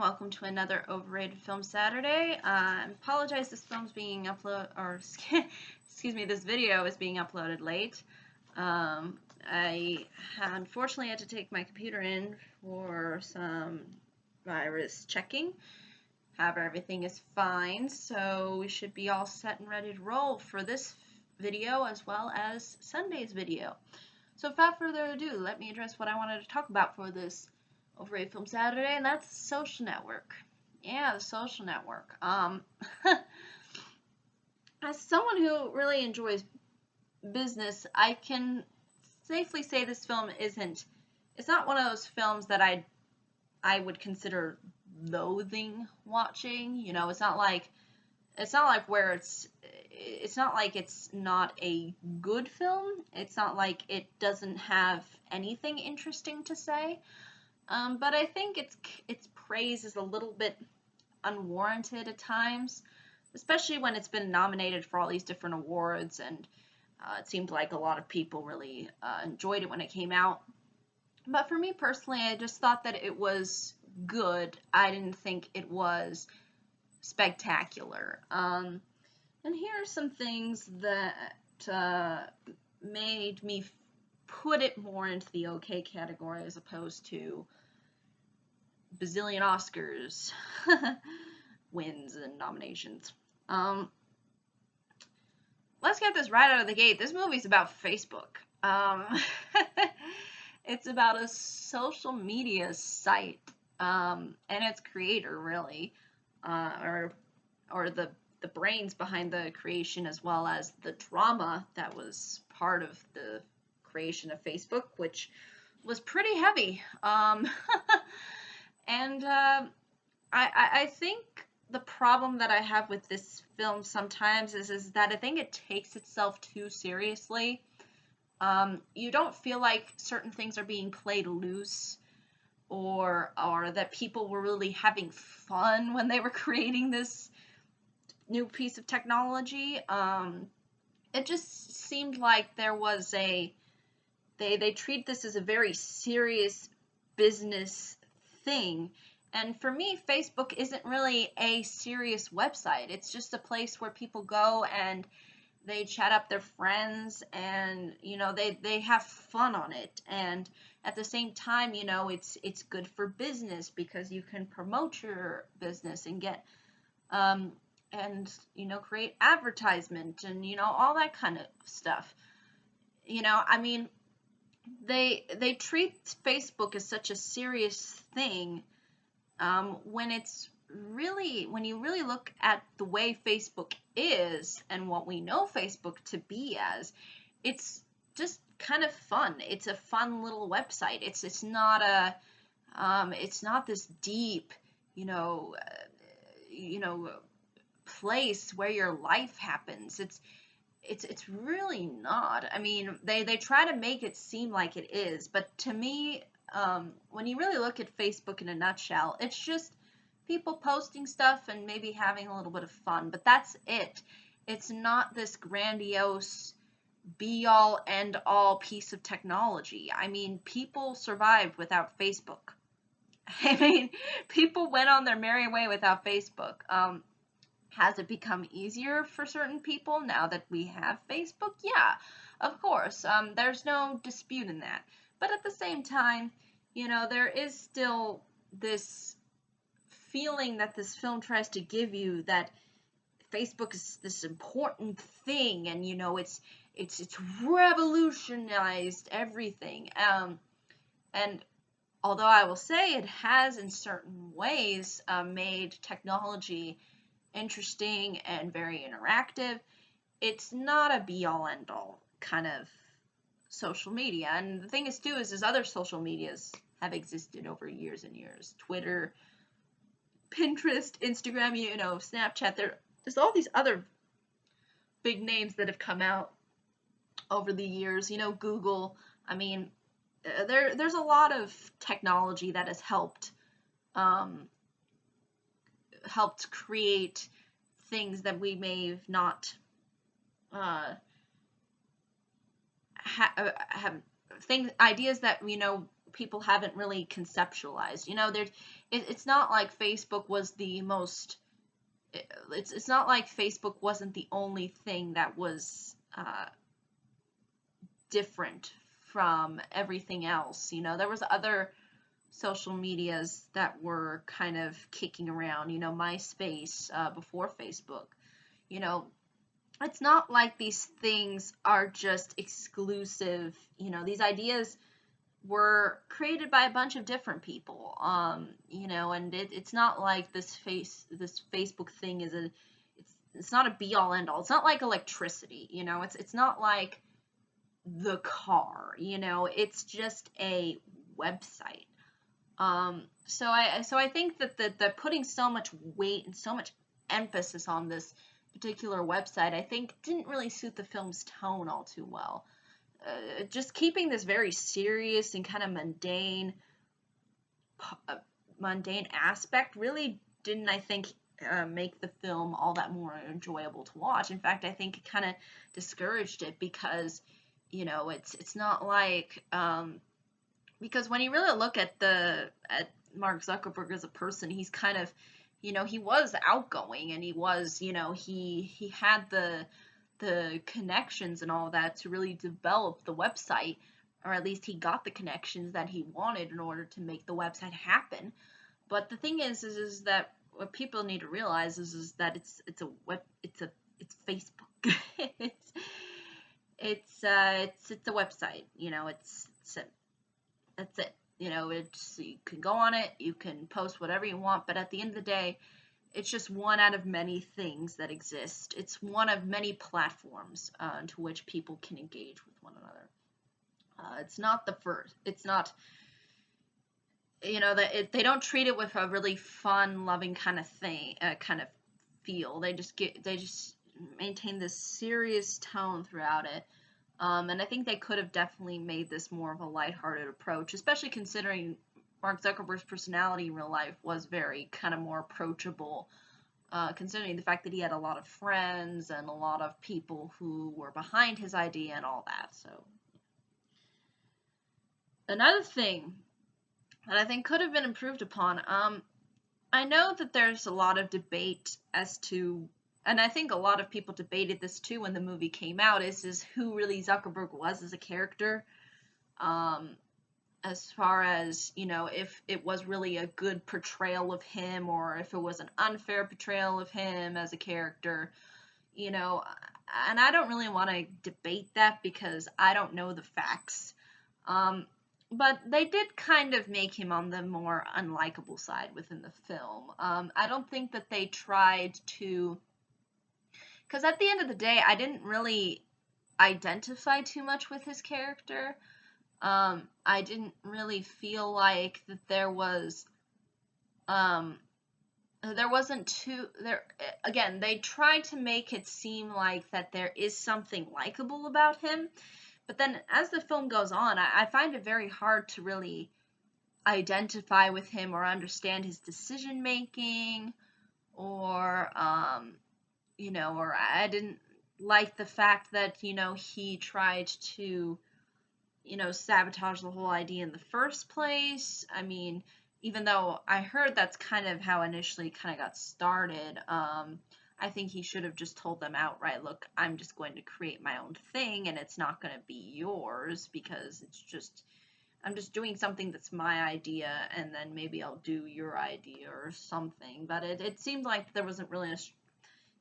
welcome to another Overrated Film Saturday. Apologize, this film's being excuse me, this video is being uploaded late. I unfortunately had to take my computer in for some virus checking. However, everything is fine, so we should be all set and ready to roll for this video as well as Sunday's video. So without further ado, let me address what I wanted to talk about for this Overrated Film Saturday, and that's The Social Network. Yeah, The Social Network. As someone who really enjoys business, I can safely say this film it's not one of those films that I would consider loathing watching. You know, it's not like where it's not like it's not a good film. It's not like it doesn't have anything interesting to say. But I think its praise is a little bit unwarranted at times, especially when it's been nominated for all these different awards, and it seemed like a lot of people really enjoyed it when it came out. But for me personally, I just thought that it was good. I didn't think it was spectacular. And here are some things that made me put it more into the okay category as opposed to bazillion Oscars wins and nominations. Let's get this right out of the gate. This movie's about Facebook. It's about a social media site and its creator, really, or the brains behind the creation, as well as the drama that was part of the creation of Facebook, which was pretty heavy. And I think the problem that I have with this film sometimes is that I think it takes itself too seriously. You don't feel like certain things are being played loose, or that people were really having fun when they were creating this new piece of technology. It just seemed like there was they treat this as a very serious business thing. And for me, Facebook isn't really a serious website. It's just a place where people go and they chat up their friends, and they have fun on it. And at the same time, it's good for business because you can promote your business and get create advertisement and all that kind of stuff. I mean, they treat Facebook as such a serious thing, when you really look at the way Facebook is and what we know Facebook to be as, it's just kind of fun. It's a fun little website. It's not it's not this deep, place where your life happens. It's really not. I mean, they try to make it seem like it is, but to me, when you really look at Facebook in a nutshell, it's just people posting stuff and maybe having a little bit of fun, but that's it. It's not this grandiose, be-all, end-all piece of technology. I mean, people survived without Facebook. I mean, people went on their merry way without Facebook. Has it become easier for certain people now that we have Facebook? Yeah, of course. There's no dispute in that. But at the same time, there is still this feeling that this film tries to give you, that Facebook is this important thing, and it's revolutionized everything. And although I will say it has in certain ways made technology interesting and very interactive, it's not a be-all end-all kind of social media. And the thing is too is other social medias have existed over years and years. Twitter, Pinterest, Instagram, Snapchat. There's all these other big names that have come out over the years. Google. I mean, there's a lot of technology that has helped create things that we may have not have ideas that people haven't really conceptualized. You know, it's not like Facebook was the most. It's not like Facebook wasn't the only thing that was different from everything else. You know, there was other social medias that were kind of kicking around. You know, MySpace before Facebook. You know, it's not like these things are just exclusive. You know, these ideas were created by a bunch of different people. You know, and it's not like this Facebook thing is it's not a be all end all. It's not like electricity. You know, it's not like the car. You know, it's just a website. So I think that the putting so much weight and so much emphasis on this particular website, I think didn't really suit the film's tone all too well. Just keeping this very serious and kind of mundane aspect really didn't, I think, make the film all that more enjoyable to watch. In fact, I think it kind of discouraged it because, you know, it's not like because when you really look at Mark Zuckerberg as a person, he's kind of, you know, he was outgoing and he was, you know, he had the connections and all that to really develop the website, or at least he got the connections that he wanted in order to make the website happen. But the thing is that what people need to realize is that it's Facebook. it's it's a website. You know, that's it. You know, it's you can go on it, you can post whatever you want, but at the end of the day, it's just one out of many things that exist. It's one of many platforms to which people can engage with one another. It's not the first. It's not. You know that they don't treat it with a really fun, loving kind of thing, kind of feel. They just maintain this serious tone throughout it. And I think they could have definitely made this more of a lighthearted approach, especially considering Mark Zuckerberg's personality in real life was very kind of more approachable, considering the fact that he had a lot of friends and a lot of people who were behind his idea and all that. So another thing that I think could have been improved upon, I know that there's a lot of debate as to, and I think a lot of people debated this too when the movie came out, is who really Zuckerberg was as a character. As far as, you know, if it was really a good portrayal of him or if it was an unfair portrayal of him as a character, you know, and I don't really want to debate that because I don't know the facts. But they did kind of make him on the more unlikable side within the film. I don't think that they tried to, because at the end of the day, I didn't really identify too much with his character. I didn't really feel like that there wasn't too there again, they tried to make it seem like that there is something likable about him, but then as the film goes on, I find it very hard to really identify with him or understand his decision making, or you know, or I didn't like the fact that, you know, he tried to, you know, sabotage the whole idea in the first place. I mean, even though I heard that's kind of how initially kind of got started, I think he should have just told them outright, look, I'm just going to create my own thing and it's not going to be yours because I'm just doing something that's my idea and then maybe I'll do your idea or something. But it seemed like he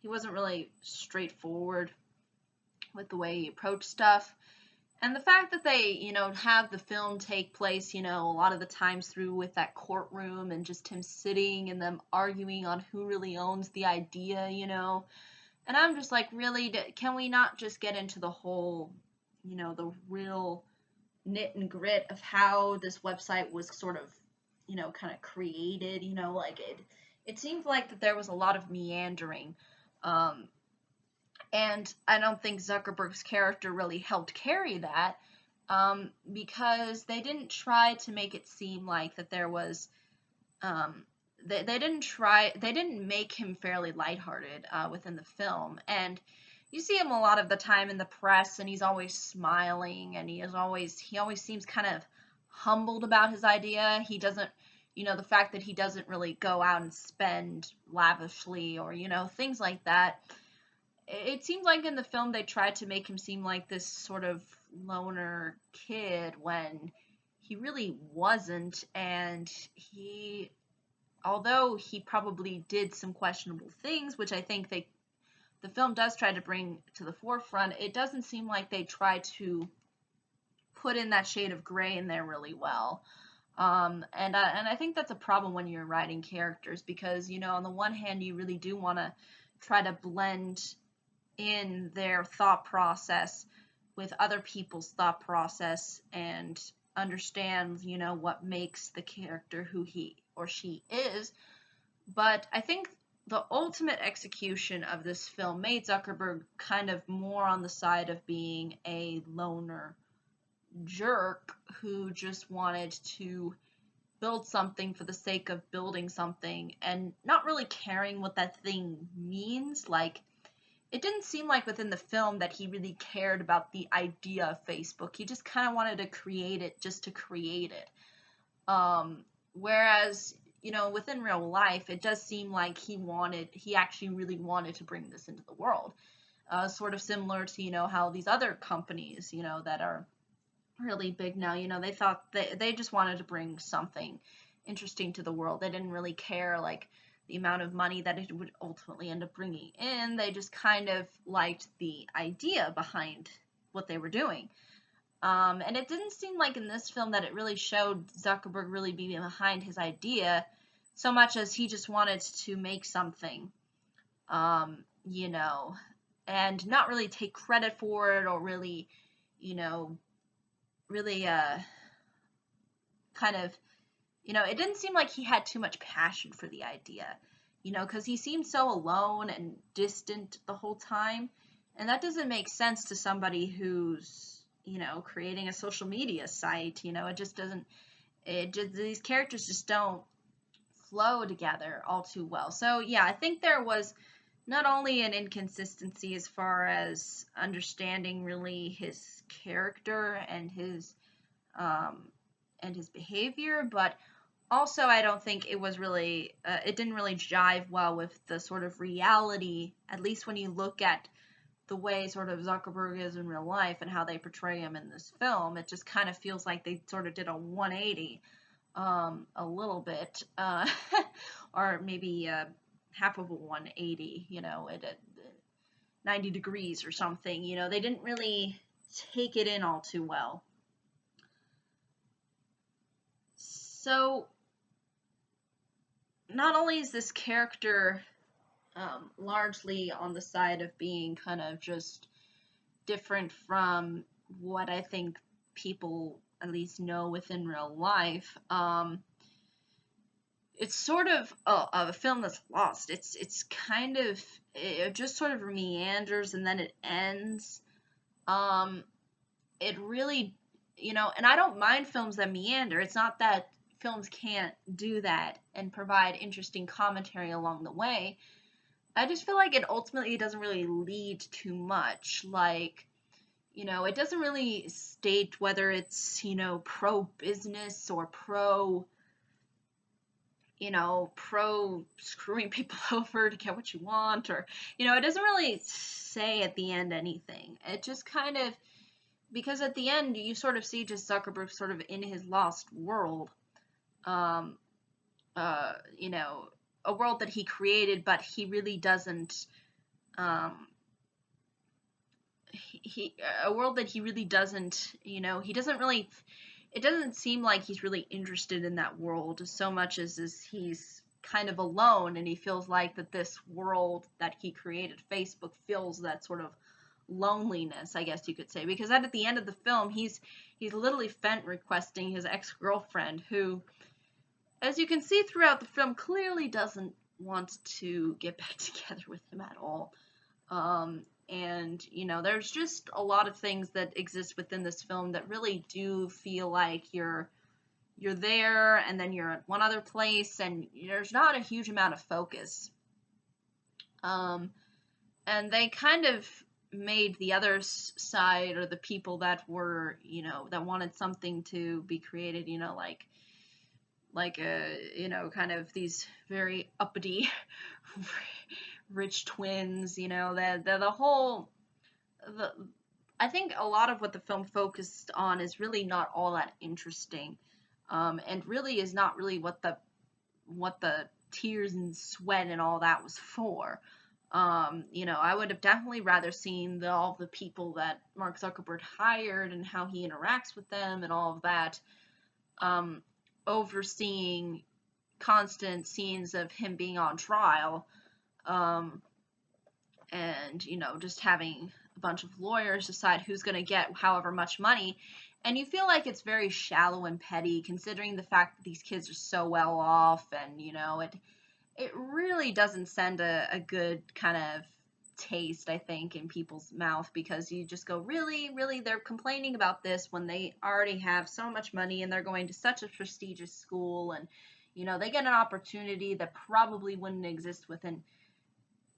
wasn't really straightforward with the way he approached stuff. And the fact that they, you know, have the film take place, you know, a lot of the times through with that courtroom and just him sitting and them arguing on who really owns the idea, you know. And I'm just like, really, can we not just get into the whole, you know, the real knit and grit of how this website was sort of, you know, kind of created, you know, like it seemed like that there was a lot of meandering. Um, and I don't think Zuckerberg's character really helped carry that, because they didn't try to make it seem like that there was, they didn't make him fairly lighthearted within the film. And you see him a lot of the time in the press, and he's always smiling, and he always seems kind of humbled about his idea. He doesn't, the fact that he doesn't really go out and spend lavishly or, things like that. It seems like in the film they tried to make him seem like this sort of loner kid when he really wasn't. And although he probably did some questionable things, which I think the film does try to bring to the forefront, it doesn't seem like they try to put in that shade of gray in there really well. And I think that's a problem when you're writing characters because, on the one hand, you really do want to try to blend in their thought process with other people's thought process and understand, what makes the character who he or she is. But I think the ultimate execution of this film made Zuckerberg kind of more on the side of being a loner jerk who just wanted to build something for the sake of building something and not really caring what that thing means. Like, it didn't seem like within the film that he really cared about the idea of Facebook. He just kind of wanted to create it just to create it. Whereas, within real life, it does seem like he actually really wanted to bring this into the world. Sort of similar to, how these other companies, that are really big now, they thought they just wanted to bring something interesting to the world. They didn't really care, like, the amount of money that it would ultimately end up bringing in. They just kind of liked the idea behind what they were doing. And it didn't seem like in this film that it really showed Zuckerberg really being behind his idea so much as he just wanted to make something, and not really take credit for it or really, really kind of, it didn't seem like he had too much passion for the idea, because he seemed so alone and distant the whole time. And that doesn't make sense to somebody who's, creating a social media site. It just doesn't, these characters just don't flow together all too well. So yeah, I think there was not only an inconsistency as far as understanding really his character and his behavior, but also I don't think it was really it didn't really jive well with the sort of reality, at least when you look at the way sort of Zuckerberg is in real life and how they portray him in this film. It just kind of feels like they sort of did a 180 a little bit, or maybe half of a 180, at 90 degrees or something. They didn't really take it in all too well. So not only is this character largely on the side of being kind of just different from what I think people at least know within real life, it's sort of a film that's lost. It's kind of, it just sort of meanders and then it ends. It really, and I don't mind films that meander. It's not that films can't do that and provide interesting commentary along the way. I just feel like it ultimately doesn't really lead too much. Like, it doesn't really state whether it's, pro-business or pro screwing people over to get what you want, or, it doesn't really say at the end anything. It just kind of, because at the end you sort of see just Zuckerberg sort of in his lost world, a world that he created, but he really doesn't, a world that he really doesn't, he doesn't really, it doesn't seem like he's really interested in that world so much as he's kind of alone, and he feels like that this world that he created, Facebook, feels that sort of loneliness, I guess you could say, because at the end of the film, he's literally Fent requesting his ex-girlfriend, who, as you can see throughout the film, clearly doesn't want to get back together with him at all. And, there's just a lot of things that exist within this film that really do feel like you're there and then you're at one other place and there's not a huge amount of focus. And they kind of, made the other side, or the people that were, that wanted something to be created, kind of these very uppity rich twins, the whole the I think a lot of what the film focused on is really not all that interesting, and really is not really what the tears and sweat and all that was for. I would have definitely rather seen all the people that Mark Zuckerberg hired and how he interacts with them and all of that, um, overseeing constant scenes of him being on trial, um, and just having a bunch of lawyers decide who's going to get however much money. And you feel like it's very shallow and petty, considering the fact that these kids are so well off, and it really doesn't send a good kind of taste, I think, in people's mouth, because you just go, really, really, they're complaining about this when they already have so much money and they're going to such a prestigious school, and they get an opportunity that probably wouldn't exist within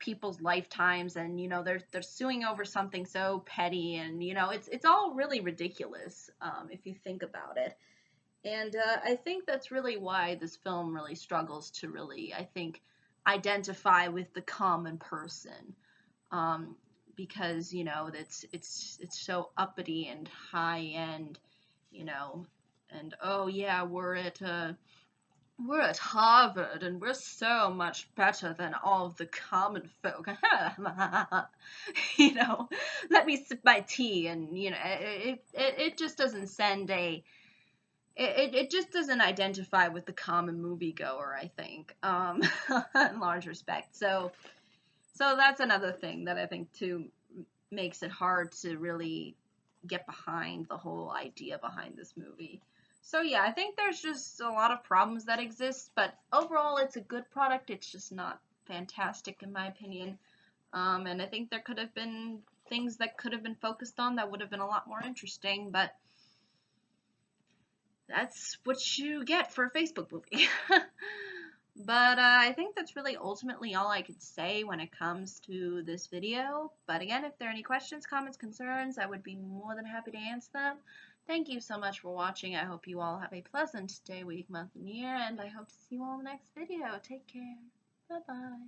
people's lifetimes, and they're suing over something so petty, and it's all really ridiculous, if you think about it. And I think that's really why this film really struggles to really, I think, identify with the common person, um, because it's so uppity and high end, you know, and oh yeah, we're at Harvard and we're so much better than all of the common folk. you know, Let me sip my tea, and it just doesn't send a it just doesn't identify with the common moviegoer, I think, in large respect. So that's another thing that I think too makes it hard to really get behind the whole idea behind this movie. So yeah, I think there's just a lot of problems that exist, but overall it's a good product. It's just not fantastic in my opinion. And I think there could have been things that could have been focused on that would have been a lot more interesting, but that's what you get for a Facebook movie. But I think that's really ultimately all I could say when it comes to this video. But again, if there are any questions, comments, concerns, I would be more than happy to answer them. Thank you so much for watching. I hope you all have a pleasant day, week, month, and year, and I hope to see you all in the next video. Take care. Bye-bye.